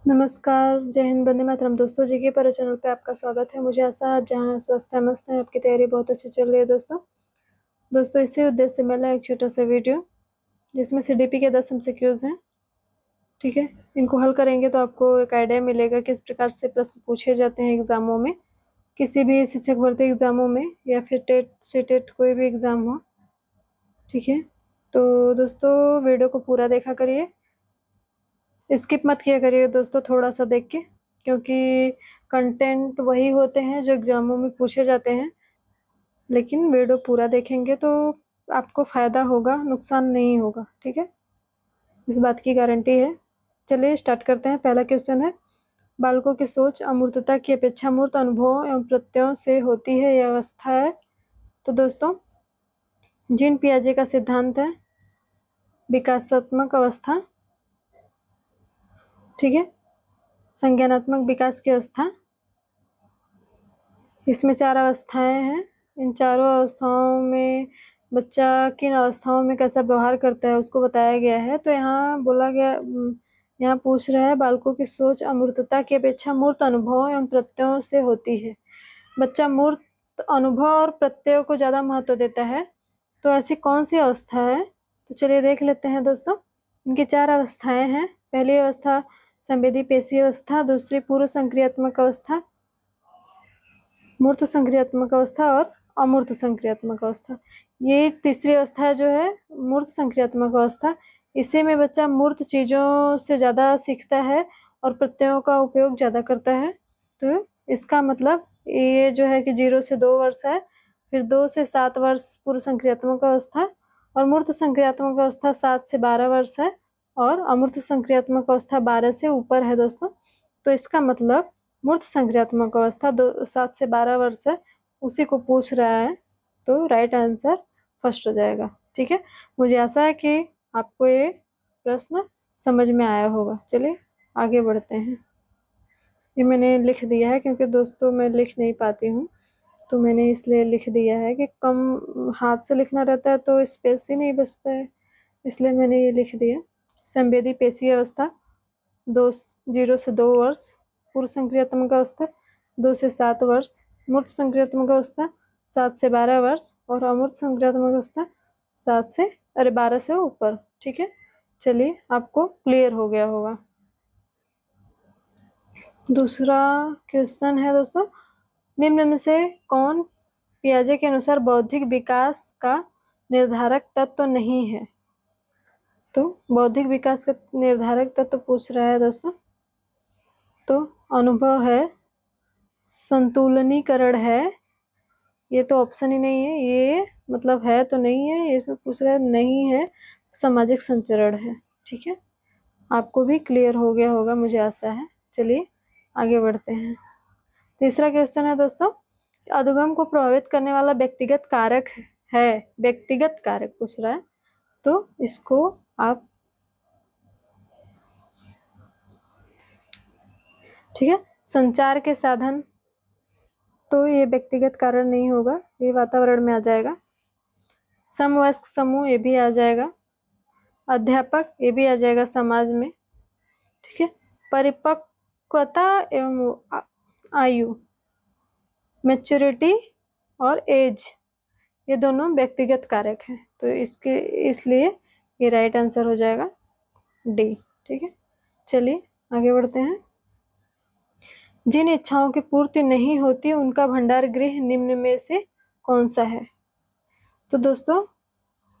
नमस्कार, जय हिंद, वंदे मातरम। दोस्तों, जीके पर चैनल पे आपका स्वागत है। मुझे आशा है आप जहाँ स्वस्थ हैं, मस्त हैं, आपकी तैयारी बहुत अच्छी चल रही है। दोस्तों इसी उद्देश्य से मिला एक छोटा सा वीडियो जिसमें सीडीपी के 10 एमसीक्यूज हैं। ठीक है, इनको हल करेंगे तो आपको एक आइडिया मिलेगा किस प्रकार से प्रश्न पूछे जाते हैं एग्जामों में, किसी भी शिक्षक भर्ती एग्जामों में या फिर टेट सीटेट कोई भी एग्जाम हो। ठीक है, तो दोस्तों वीडियो को पूरा देखा करिए, स्किप मत किया करिए दोस्तों, थोड़ा सा देख के, क्योंकि कंटेंट वही होते हैं जो एग्जामों में पूछे जाते हैं। लेकिन वीडियो पूरा देखेंगे तो आपको फायदा होगा, नुकसान नहीं होगा। ठीक है, इस बात की गारंटी है। चलिए स्टार्ट करते हैं। पहला क्वेश्चन है, बालकों की सोच अमूर्तता की अपेक्षा मूर्त अनुभवों एवं प्रत्ययों से होती है, यह अवस्था है। तो दोस्तों जीन पियाजे का सिद्धांत है विकासात्मक अवस्था। ठीक है, संज्ञानात्मक विकास की अवस्था। इसमें 4 अवस्थाएं हैं। इन चारों अवस्थाओं में बच्चा किन अवस्थाओं में कैसा व्यवहार करता है उसको बताया गया है। तो यहाँ बोला गया, यहाँ पूछ रहा है बालकों की सोच अमूर्तता की अपेक्षा मूर्त अनुभवों एवं प्रत्ययों से होती है। बच्चा मूर्त अनुभव और प्रत्ययों को ज़्यादा महत्व देता है। तो ऐसी कौन सी अवस्था है? तो चलिए देख लेते हैं दोस्तों। इनकी 4 अवस्थाएं हैं। पहली अवस्था संवेदी पेशी अवस्था, दूसरी पूर्व संक्रियात्मक अवस्था, मूर्त संक्रियात्मक अवस्था और अमूर्त संक्रियात्मक अवस्था। ये तीसरी अवस्था जो है मूर्त संक्रियात्मक अवस्था, इसी में बच्चा मूर्त चीज़ों से ज़्यादा सीखता है और प्रत्ययों का उपयोग ज़्यादा करता है। तो इसका मतलब ये जो है कि 0 से 2 वर्ष है, फिर 2 से 7 वर्ष पूर्व संक्रियात्मक अवस्था, और मूर्त संक्रियात्मक अवस्था 7 से 12 वर्ष है, और अमूर्त संक्रियात्मक अवस्था 12 से ऊपर है दोस्तों। तो इसका मतलब मूर्त संक्रियात्मक अवस्था 7 से 12 वर्ष है, उसी को पूछ रहा है। तो राइट आंसर फर्स्ट हो जाएगा। ठीक है, मुझे आशा है कि आपको ये प्रश्न समझ में आया होगा। चलिए आगे बढ़ते हैं। ये मैंने लिख दिया है क्योंकि दोस्तों मैं लिख नहीं पाती हूँ, तो मैंने इसलिए लिख दिया है कि कम हाथ से लिखना रहता है तो स्पेस ही नहीं बचता है, इसलिए मैंने ये लिख दिया। संवेदी पेशीय अवस्था 0 से 2 वर्ष, पूर्व संक्रियात्मक अवस्था 2 से 7 वर्ष, मूर्त संक्रियात्मक अवस्था 7 से 12 वर्ष, और अमूर्त संक्रियात्मक अवस्था 12 से ऊपर। ठीक है, चलिए आपको क्लियर हो गया होगा। दूसरा क्वेश्चन है दोस्तों, निम्न में से कौन पियाजे के अनुसार बौद्धिक विकास का निर्धारक तत्व नहीं है? तो बौद्धिक विकास का निर्धारक तत्व पूछ रहा है दोस्तों। तो अनुभव है, संतुलनीकरण है, ये तो ऑप्शन ही नहीं है, ये मतलब है तो नहीं है, इसमें पूछ रहा है नहीं है, सामाजिक संचरण है। ठीक है, आपको भी क्लियर हो गया होगा, मुझे आशा है। चलिए आगे बढ़ते हैं। तीसरा क्वेश्चन है दोस्तों, अधोगम को प्रभावित करने वाला व्यक्तिगत कारक है, व्यक्तिगत कारक पूछ रहा है। तो इसको आप, ठीक है, संचार के साधन, तो ये व्यक्तिगत कारण नहीं होगा, ये वातावरण में आ जाएगा। समवयस्क समूह, ये भी आ जाएगा। अध्यापक, ये भी आ जाएगा समाज में। ठीक है, परिपक्वता एवं आयु, मैच्योरिटी और एज, ये दोनों व्यक्तिगत कारक हैं, तो इसके इसलिए ये राइट आंसर हो जाएगा डी। ठीक है, चलिए आगे बढ़ते हैं। जिन इच्छाओं की पूर्ति नहीं होती उनका भंडार गृह निम्न में से कौन सा है? तो दोस्तों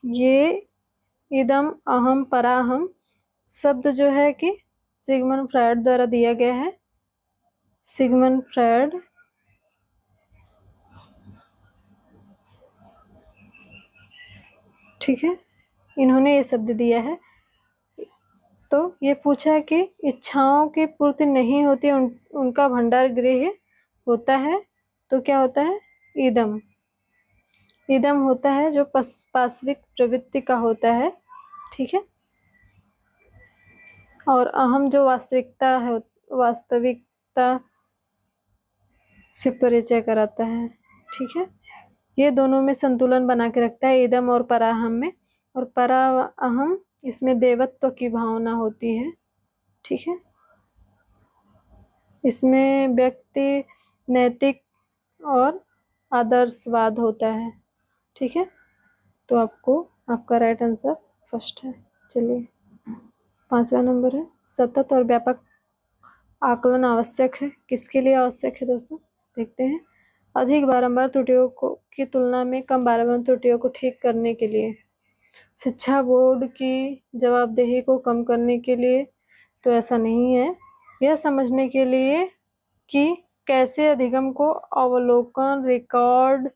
ये इदम अहम पराहम शब्द जो है कि सिगमंड फ्रायड द्वारा दिया गया है। सिगमंड फ्रायड, ठीक है, इन्होंने ये शब्द दिया है। तो ये पूछा है कि इच्छाओं की पूर्ति नहीं होती उनका भंडार गृह होता है, तो क्या होता है? इदम। इदम होता है जो पाश्विक प्रवृत्ति का होता है। ठीक है, और अहम जो वास्तविकता है, वास्तविकता से परिचय कराता है। ठीक है, ये दोनों में संतुलन बना के रखता है, इदम और पराहम में। और पराअहम, इसमें देवत्व की भावना होती है। ठीक है, इसमें व्यक्ति नैतिक और आदर्शवाद होता है। ठीक है, तो आपका राइट आंसर फर्स्ट है। चलिए 5वां नंबर है, सतत और व्यापक आकलन आवश्यक है। किसके लिए आवश्यक है दोस्तों, देखते हैं। अधिक बारंबार त्रुटियों की तुलना में कम बारंबार त्रुटियों को ठीक करने के लिए, शिक्षा बोर्ड की जवाबदेही को कम करने के लिए, तो ऐसा नहीं है। यह समझने के लिए कि कैसे अधिगम को अवलोकन रिकॉर्ड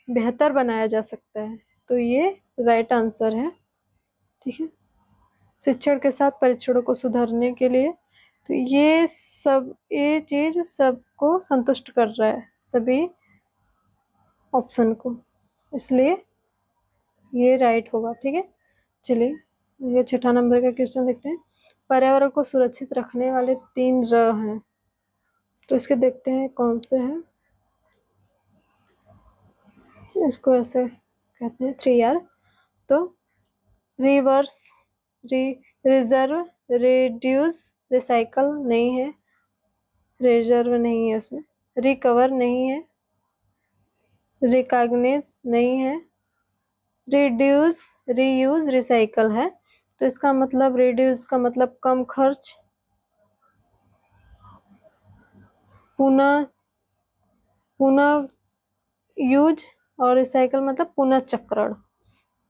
बेहतर बनाया जा सकता है, तो ये राइट आंसर है। ठीक है, शिक्षण के साथ परीक्षणों को सुधारने के लिए, तो ये चीज सबको संतुष्ट कर रहा है, सभी ऑप्शन को, इसलिए ये राइट होगा। ठीक है, चलिए ये 6ठा नंबर का क्वेश्चन देखते हैं। पर्यावरण को सुरक्षित रखने वाले 3 र हैं, तो इसके देखते हैं कौन से हैं। इसको ऐसे कहते हैं 3R, तो रिवर्स, रिजर्व, रिड्यूस, रिसाइकल नहीं है, रिजर्व नहीं है उसमें, रिकवर नहीं है, रिकॉग्निज नहीं है, रिड्यूस, रीयूज, रिसाइकल है। तो इसका मतलब रिड्यूस का मतलब कम खर्च, पुनः यूज, और रिसाइकल मतलब पुनः चक्रण।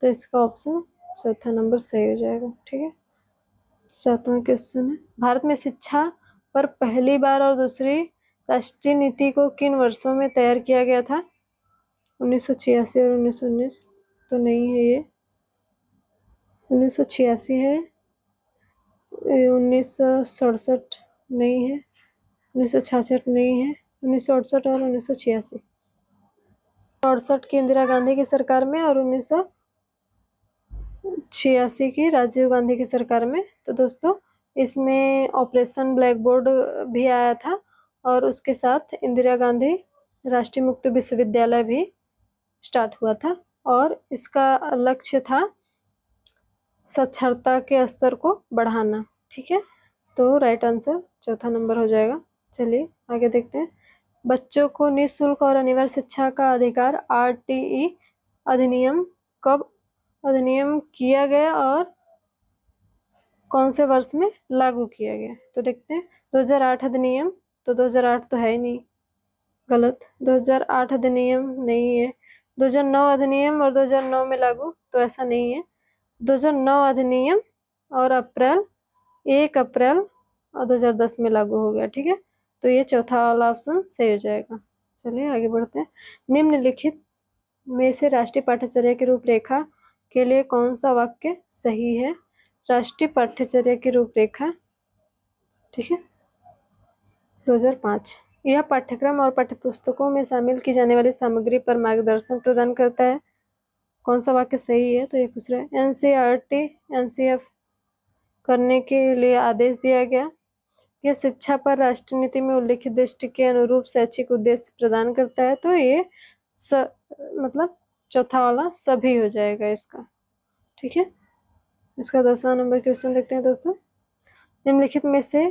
तो इसका ऑप्शन चौथा नंबर सही हो जाएगा। ठीक है, 7वां क्वेश्चन है, भारत में शिक्षा पर पहली बार और दूसरी राष्ट्रीय नीति को किन वर्षों में तैयार किया गया था। 1986 और 1919, तो नहीं है ये। 1986 है, 1967 नहीं है, 1966 नहीं है, 1968 और 1986। 68 की इंदिरा गांधी की सरकार में और 1986 की राजीव गांधी की सरकार में। तो दोस्तों इसमें ऑपरेशन ब्लैक बोर्ड भी आया था, और उसके साथ इंदिरा गांधी राष्ट्रीय मुक्त विश्वविद्यालय भी स्टार्ट हुआ था, और इसका लक्ष्य था साक्षरता के स्तर को बढ़ाना। ठीक है, तो राइट आंसर चौथा नंबर हो जाएगा। चलिए आगे देखते हैं। बच्चों को निःशुल्क और अनिवार्य शिक्षा का अधिकार RTE अधिनियम कब अधिनियम किया गया और कौन से वर्ष में लागू किया गया, तो देखते हैं। 2008 अधिनियम, तो 2008 तो है ही नहीं, गलत। 2008 अधिनियम नहीं है। 2009 अधिनियम और 2009 में लागू, तो ऐसा नहीं है। 2009 अधिनियम और 1 अप्रैल और 2010 में लागू हो गया। ठीक है, तो ये चौथा वाला ऑप्शन सही हो जाएगा। चलिए आगे बढ़ते हैं। निम्नलिखित में से राष्ट्रीय पाठ्यचर्या की रूपरेखा के लिए कौन सा वाक्य सही है। राष्ट्रीय पाठ्यचर्या की रूपरेखा, ठीक है, 2005, यह पाठ्यक्रम और पाठ्यपुस्तकों में शामिल की जाने वाली सामग्री पर मार्गदर्शन प्रदान करता है। कौन सा वाक्य सही है, तो ये पूछ रहे हैं। NCERT NCF करने के लिए आदेश दिया गया। यह शिक्षा पर राष्ट्रीय नीति में उल्लिखित दृष्टि के अनुरूप शैक्षिक उद्देश्य प्रदान करता है, तो ये मतलब चौथा वाला सभी हो जाएगा इसका। ठीक है, इसका 10वां नंबर क्वेश्चन देखते हैं दोस्तों। निम्नलिखित में से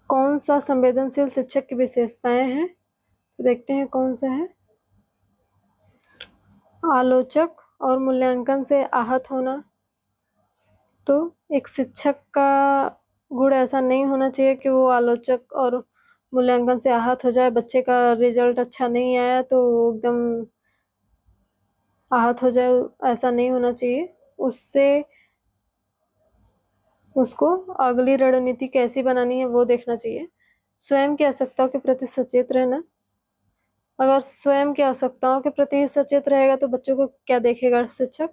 कौन सा संवेदनशील शिक्षक की विशेषताएं हैं, तो देखते हैं कौन सा है। आलोचक और मूल्यांकन से आहत होना, तो एक शिक्षक का गुण ऐसा नहीं होना चाहिए कि वो आलोचक और मूल्यांकन से आहत हो जाए। बच्चे का रिजल्ट अच्छा नहीं आया तो एकदम आहत हो जाए, ऐसा नहीं होना चाहिए। उसको अगली रणनीति कैसी बनानी है वो देखना चाहिए। स्वयं की आवश्यकताओं के प्रति सचेत रहना, अगर स्वयं की आवश्यकताओं के प्रति सचेत रहेगा तो बच्चों को क्या देखेगा शिक्षक,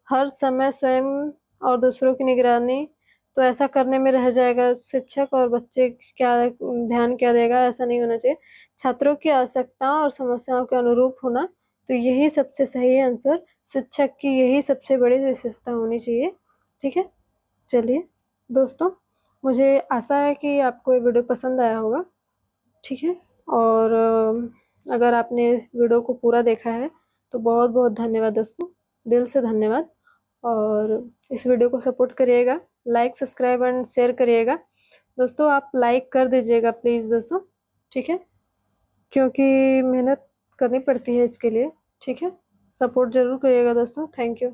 हर समय स्वयं और दूसरों की निगरानी, तो ऐसा करने में रह जाएगा शिक्षक, और बच्चे क्या ध्यान क्या देगा, ऐसा नहीं होना चाहिए। छात्रों की आवश्यकताओं और समस्याओं के अनुरूप होना, तो यही सबसे सही आंसर, शिक्षक की यही सबसे बड़ी विशेषता होनी चाहिए। ठीक है, चलिए दोस्तों, मुझे आशा है कि आपको ये वीडियो पसंद आया होगा। ठीक है, और अगर आपने इस वीडियो को पूरा देखा है तो बहुत बहुत धन्यवाद दोस्तों, दिल से धन्यवाद। और इस वीडियो को सपोर्ट करिएगा, लाइक सब्सक्राइब एंड शेयर करिएगा। दोस्तों आप लाइक कर दीजिएगा प्लीज़ दोस्तों, ठीक है? क्योंकि मेहनत करनी पड़ती है इसके लिए, ठीक है? सपोर्ट ज़रूर करिएगा दोस्तों, थैंक यू।